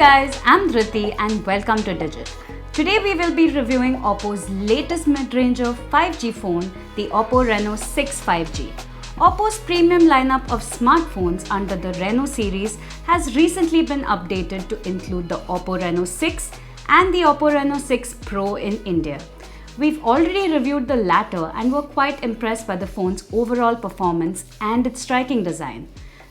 guys, I'm Dhriti and welcome to Digit. Today we will be reviewing Oppo's latest mid-range 5G phone, the Oppo Reno6 5G. Oppo's premium lineup of smartphones under the Reno series has recently been updated to include the Oppo Reno6 and the Oppo Reno6 Pro in India. We've already reviewed the latter and were quite impressed by the phone's overall performance and its striking design.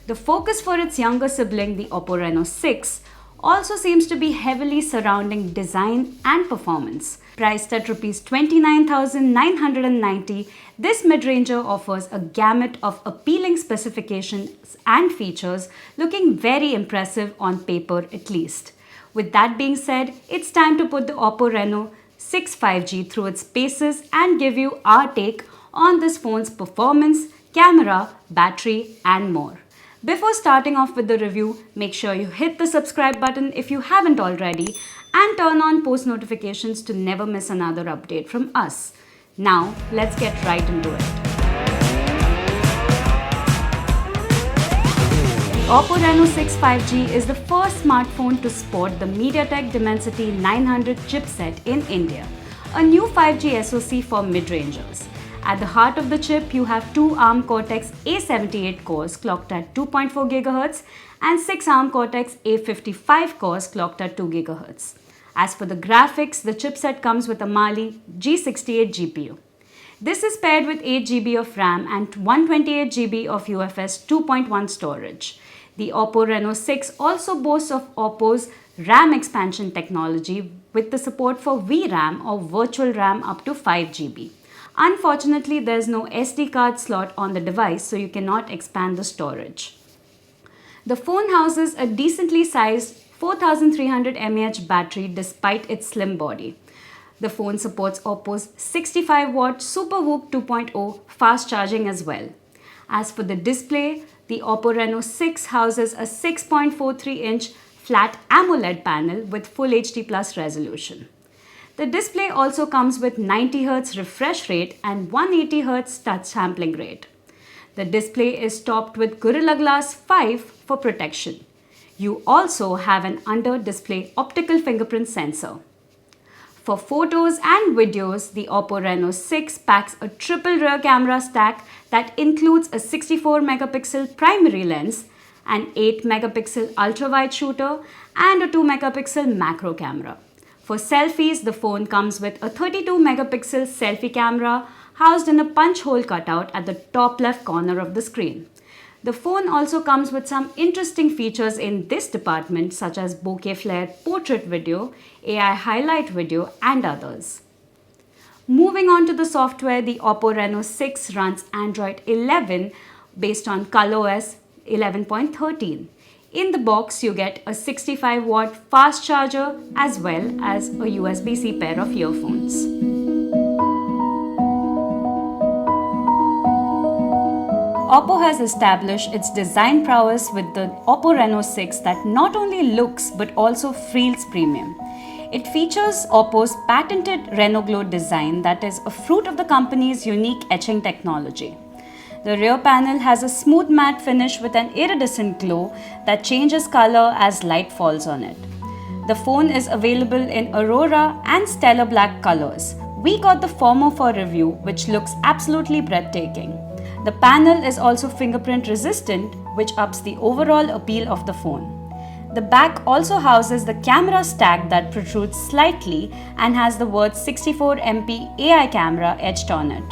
The focus for its younger sibling, the Oppo Reno6, also seems to be heavily surrounding design and performance. Priced at Rs 29,990, this mid-ranger offers a gamut of appealing specifications and features, looking very impressive on paper at least. With that being said, it's time to put the Oppo Reno6 5G through its paces and give you our take on this phone's performance, camera, battery, and more. Before starting off with the review, make sure you hit the subscribe button if you haven't already and turn on post notifications to never miss another update from us. Now, let's get right into it. The Oppo Reno6 5G is the first smartphone to sport the MediaTek Dimensity 900 chipset in India, a new 5G SoC for mid-rangers. At the heart of the chip, you have two ARM Cortex-A78 cores clocked at 2.4 GHz and 6 ARM Cortex-A55 cores clocked at 2 GHz. As for the graphics, the chipset comes with a Mali G68 GPU. This is paired with 8 GB of RAM and 128 GB of UFS 2.1 storage. The Oppo Reno6 also boasts of Oppo's RAM expansion technology with the support for VRAM or virtual RAM up to 5 GB. Unfortunately, there is no SD card slot on the device, so you cannot expand the storage. The phone houses a decently sized 4300 mAh battery despite its slim body. The phone supports Oppo's 65-watt Super Whoop 2.0 fast charging as well. As for the display, the Oppo Reno6 houses a 6.43-inch flat AMOLED panel with Full HD Plus resolution. The display also comes with 90 Hz refresh rate and 180 Hz touch sampling rate. The display is topped with Gorilla Glass 5 for protection. You also have an under-display optical fingerprint sensor. For photos and videos, the Oppo Reno6 packs a triple rear camera stack that includes a 64-megapixel primary lens, an 8-megapixel ultra-wide shooter, and a 2-megapixel macro camera. For selfies, the phone comes with a 32-megapixel selfie camera housed in a punch hole cutout at the top left corner of the screen. The phone also comes with some interesting features in this department such as bokeh flare portrait video, AI highlight video, and others. Moving on to the software, the Oppo Reno6 runs Android 11 based on ColorOS 11.13. In the box, you get a 65-watt fast charger as well as a USB-C pair of earphones. Oppo has established its design prowess with the Oppo Reno6 that not only looks but also feels premium. It features Oppo's patented Reno Glow design that is a fruit of the company's unique etching technology. The rear panel has a smooth matte finish with an iridescent glow that changes color as light falls on it. The phone is available in Aurora and Stellar Black colors. We got the former for review, which looks absolutely breathtaking. The panel is also fingerprint resistant, which ups the overall appeal of the phone. The back also houses the camera stack that protrudes slightly and has the words 64MP AI camera etched on it.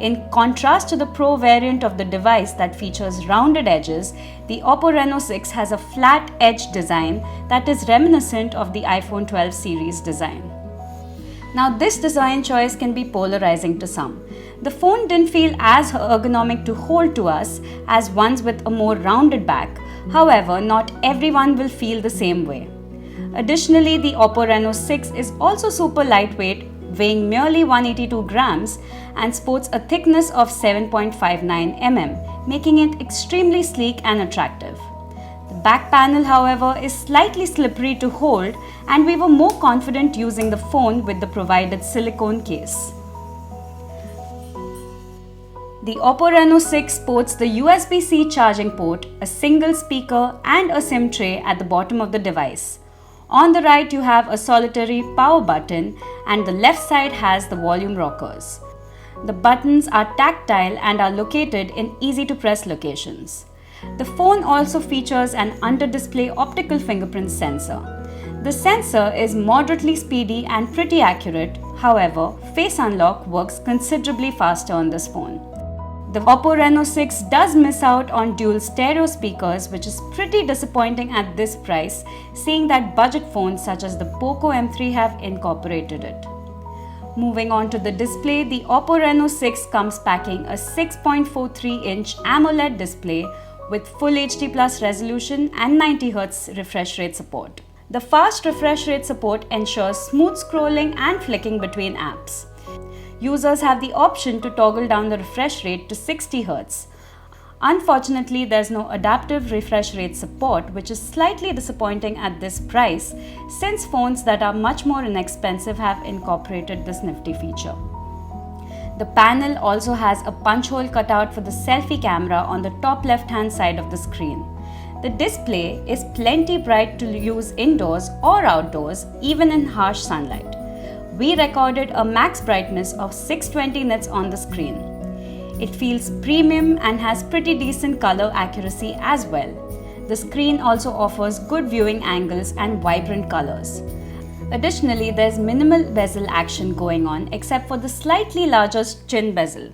In contrast to the Pro variant of the device that features rounded edges, the Oppo Reno6 has a flat edge design that is reminiscent of the iPhone 12 series design. Now, this design choice can be polarizing to some. The phone didn't feel as ergonomic to hold to us as ones with a more rounded back. However, not everyone will feel the same way. Additionally, the Oppo Reno6 is also super lightweight, weighing merely 182 grams and sports a thickness of 7.59 mm, making it extremely sleek and attractive. The back panel, however, is slightly slippery to hold, and we were more confident using the phone with the provided silicone case. The Oppo Reno6 sports the USB-C charging port, a single speaker and a SIM tray at the bottom of the device. On the right, you have a solitary power button, and the left side has the volume rockers. The buttons are tactile and are located in easy-to-press locations. The phone also features an under-display optical fingerprint sensor. The sensor is moderately speedy and pretty accurate. However, face unlock works considerably faster on this phone. The Oppo Reno6 does miss out on dual stereo speakers, which is pretty disappointing at this price, seeing that budget phones such as the Poco M3 have incorporated it. Moving on to the display, the Oppo Reno6 comes packing a 6.43-inch AMOLED display with Full HD Plus resolution and 90Hz refresh rate support. The fast refresh rate support ensures smooth scrolling and flicking between apps. Users have the option to toggle down the refresh rate to 60 Hz. Unfortunately, there's no adaptive refresh rate support, which is slightly disappointing at this price, since phones that are much more inexpensive have incorporated this nifty feature. The panel also has a punch hole cutout for the selfie camera on the top left-hand side of the screen. The display is plenty bright to use indoors or outdoors, even in harsh sunlight. We recorded a max brightness of 620 nits on the screen. It feels premium and has pretty decent color accuracy as well. The screen also offers good viewing angles and vibrant colors. Additionally, there's minimal bezel action going on except for the slightly larger chin bezel.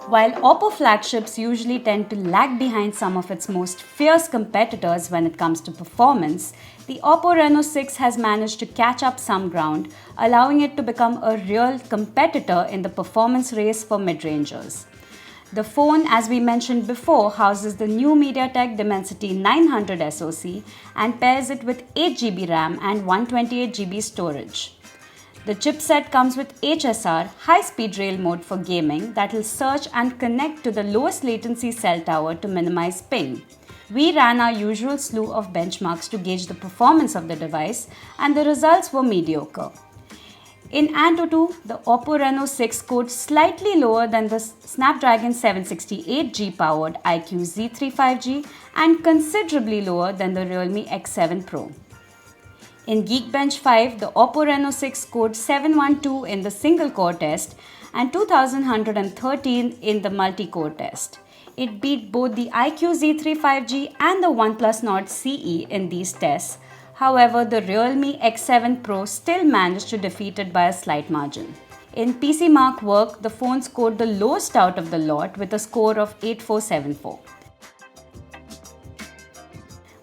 While Oppo flagships usually tend to lag behind some of its most fierce competitors when it comes to performance, the Oppo Reno6 has managed to catch up some ground, allowing it to become a real competitor in the performance race for mid-rangers. The phone, as we mentioned before, houses the new MediaTek Dimensity 900 SoC and pairs it with 8GB RAM and 128GB storage. The chipset comes with HSR, high-speed rail mode for gaming that will search and connect to the lowest latency cell tower to minimize ping. We ran our usual slew of benchmarks to gauge the performance of the device, and the results were mediocre. In Antutu, the Oppo Reno6 scored slightly lower than the Snapdragon 768G powered iQOO Z3 5G and considerably lower than the Realme X7 Pro. In Geekbench 5, the Oppo Reno6 scored 712 in the single-core test and 2113 in the multi-core test. It beat both the iQOO Z3 5G and the OnePlus Nord CE in these tests. However, the Realme X7 Pro still managed to defeat it by a slight margin. In PC Mark work, the phone scored the lowest out of the lot with a score of 8474.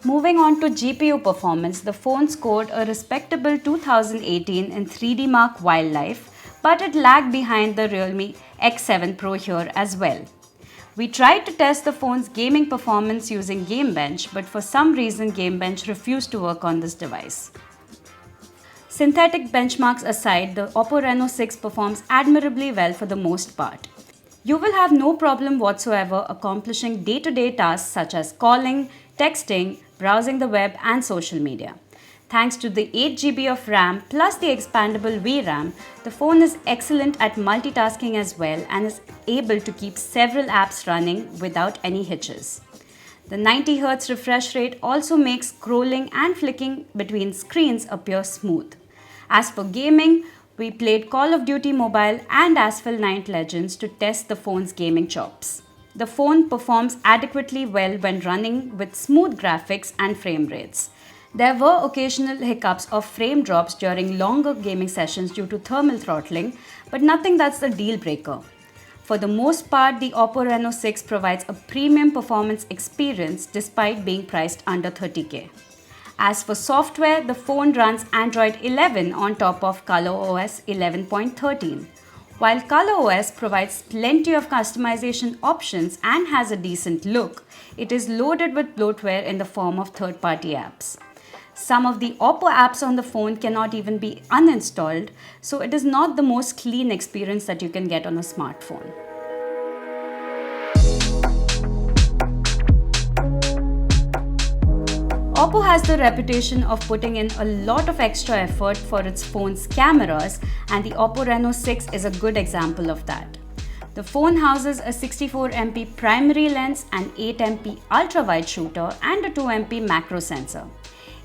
Moving on to GPU performance, the phone scored a respectable 2018 in 3D Mark Wildlife, but it lagged behind the Realme X7 Pro here as well. We tried to test the phone's gaming performance using Gamebench, but for some reason Gamebench refused to work on this device. Synthetic benchmarks aside, the Oppo Reno6 performs admirably well for the most part. You will have no problem whatsoever accomplishing day-to-day tasks such as calling, texting, browsing the web and social media. Thanks to the 8GB of RAM plus the expandable VRAM, the phone is excellent at multitasking as well and is able to keep several apps running without any hitches. The 90Hz refresh rate also makes scrolling and flicking between screens appear smooth. As for gaming, we played Call of Duty Mobile and Asphalt 9 Legends to test the phone's gaming chops. The phone performs adequately well when running with smooth graphics and frame rates. There were occasional hiccups of frame drops during longer gaming sessions due to thermal throttling, but nothing that's a deal breaker. For the most part, the Oppo Reno6 provides a premium performance experience despite being priced under 30K. As for software, the phone runs Android 11 on top of ColorOS 11.13. While ColorOS provides plenty of customization options and has a decent look, it is loaded with bloatware in the form of third-party apps. Some of the Oppo apps on the phone cannot even be uninstalled, so it is not the most clean experience that you can get on a smartphone. Oppo has the reputation of putting in a lot of extra effort for its phone's cameras, and the Oppo Reno6 is a good example of that. The phone houses a 64MP primary lens, an 8MP ultra-wide shooter and a 2MP macro sensor.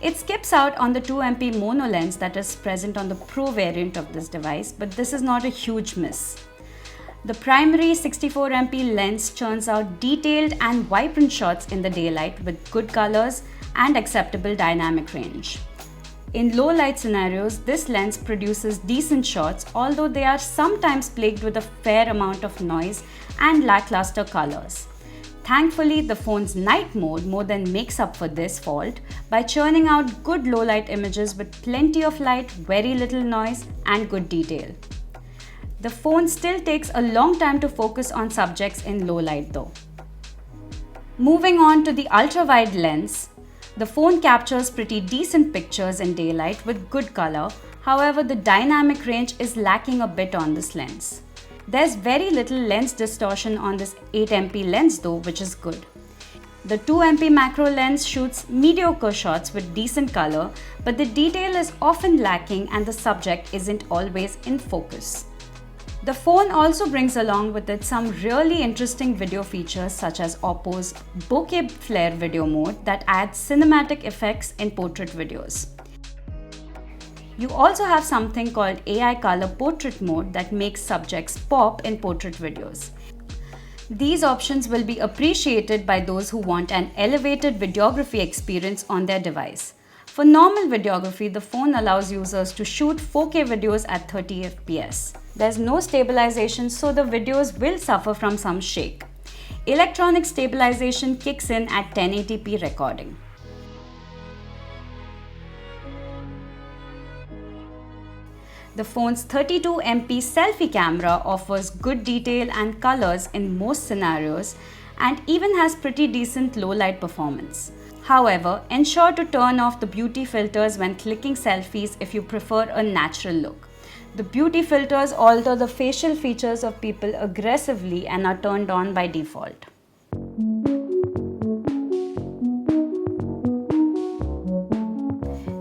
It skips out on the 2MP mono lens that is present on the Pro variant of this device, but this is not a huge miss. The primary 64MP lens churns out detailed and vibrant shots in the daylight with good colors and acceptable dynamic range. In low light scenarios, this lens produces decent shots, although they are sometimes plagued with a fair amount of noise and lackluster colors. Thankfully, the phone's night mode more than makes up for this fault by churning out good low light images with plenty of light, very little noise and good detail. The phone still takes a long time to focus on subjects in low light though. Moving on to the ultra-wide lens, the phone captures pretty decent pictures in daylight with good color. However, the dynamic range is lacking a bit on this lens. There's very little lens distortion on this 8MP lens though, which is good. The 2MP macro lens shoots mediocre shots with decent color, but the detail is often lacking and the subject isn't always in focus. The phone also brings along with it some really interesting video features such as Oppo's bokeh flare video mode that adds cinematic effects in portrait videos. You also have something called AI color portrait mode that makes subjects pop in portrait videos. These options will be appreciated by those who want an elevated videography experience on their device. For normal videography, the phone allows users to shoot 4K videos at 30 fps. There's no stabilization, so the videos will suffer from some shake. Electronic stabilization kicks in at 1080p recording. The phone's 32MP selfie camera offers good detail and colors in most scenarios and even has pretty decent low light performance. However, ensure to turn off the beauty filters when clicking selfies if you prefer a natural look. The beauty filters alter the facial features of people aggressively and are turned on by default.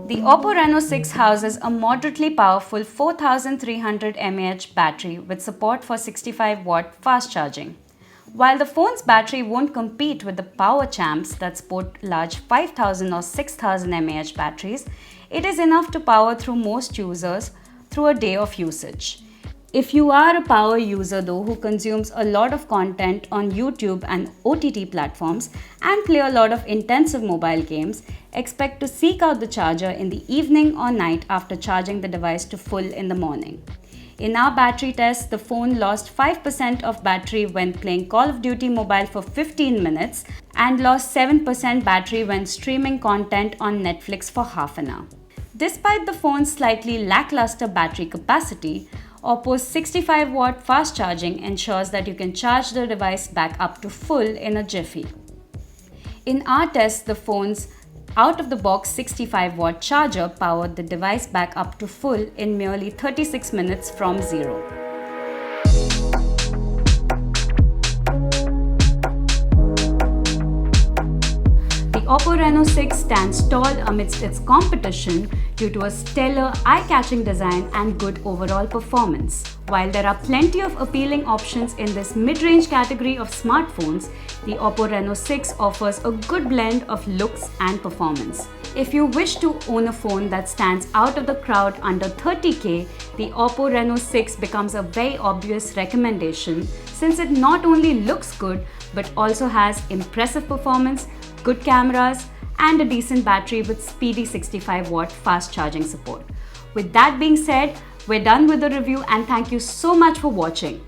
The Oppo Reno6 houses a moderately powerful 4300 mAh battery with support for 65-watt fast charging. While the phone's battery won't compete with the power champs that sport large 5000 or 6000 mAh batteries, it is enough to power through most users through a day of usage. If you are a power user though who consumes a lot of content on YouTube and OTT platforms and play a lot of intensive mobile games, expect to seek out the charger in the evening or night after charging the device to full in the morning. In our battery test, the phone lost 5% of battery when playing Call of Duty Mobile for 15 minutes and lost 7% battery when streaming content on Netflix for half an hour. Despite the phone's slightly lackluster battery capacity, Oppo's 65-watt fast charging ensures that you can charge the device back up to full in a jiffy. In our test, the phone's out-of-the-box 65-watt charger powered the device back up to full in merely 36 minutes from zero. The Oppo Reno6 stands tall amidst its competition due to a stellar, eye-catching design and good overall performance. While there are plenty of appealing options in this mid-range category of smartphones, the Oppo Reno6 offers a good blend of looks and performance. If you wish to own a phone that stands out of the crowd under 30K, the Oppo Reno6 becomes a very obvious recommendation since it not only looks good but also has impressive performance, good cameras, and a decent battery with speedy 65-watt fast charging support. With that being said, we're done with the review and thank you so much for watching.